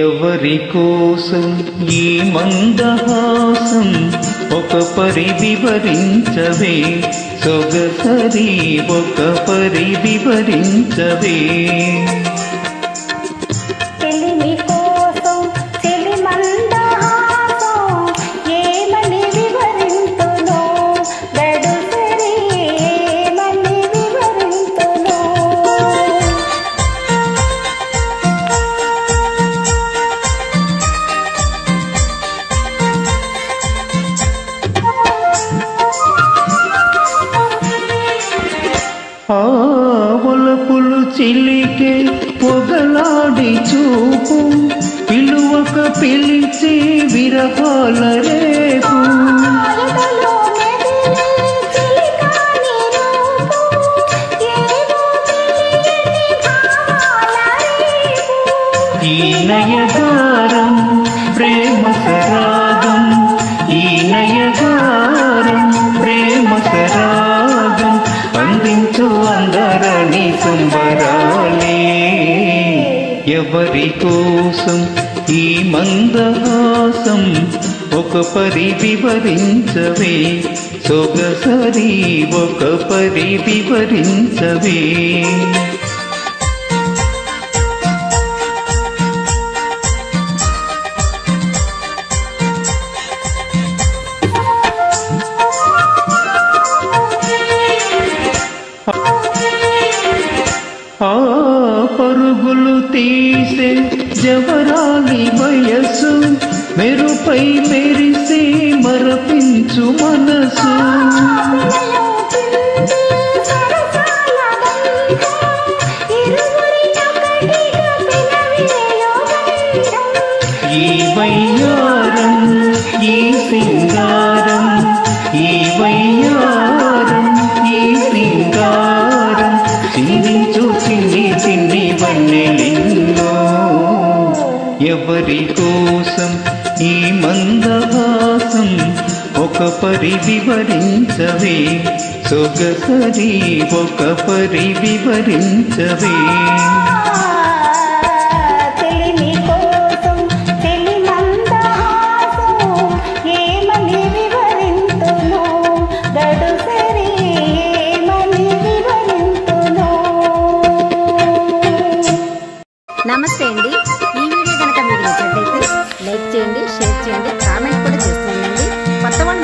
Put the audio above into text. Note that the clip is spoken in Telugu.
ఎవరి కోసం ఈ మందహాసం ఒక పరి వివరించవే సొగసరి ఒక పరి వివరించవే ఒలపులు చిలికే పొగలాడి చూపు పిలువక పిలిచి విరహాల రేపు ఈ నయగారం ప్రేమ సరాగం ఈ నయగారం ప్రేమ సరాగం అందించు అందరని సంబరాలే ఎవరి కోసం ఈ మందహాసం ఒక పరి వివరించవే సొగసరి ఒక పరి వివరించవే ఆ పరుగులు తీసే జవరాలి వయస్సు మెరుపై మెరిసే మరపించు మనసు ఈ వయ్యారం ఈ సింగారం ఈ వయ్యారం ఈ సింగారం చిందించు చిన్ని చిన్ని వన్నెలిన్నో ఎవరి కోసం ఈ మందహాసం ఒక పరి వివరించవే సొగసరి ఒక పరి వివరించవే నమస్తే అండి. ఈ వీడియో కనుక మీకు నచ్చినట్లయితే లైక్ చేయండి, షేర్ చేయండి, కామెంట్ కూడా చేస్తూ ఉండండి. కొత్త వాళ్ళు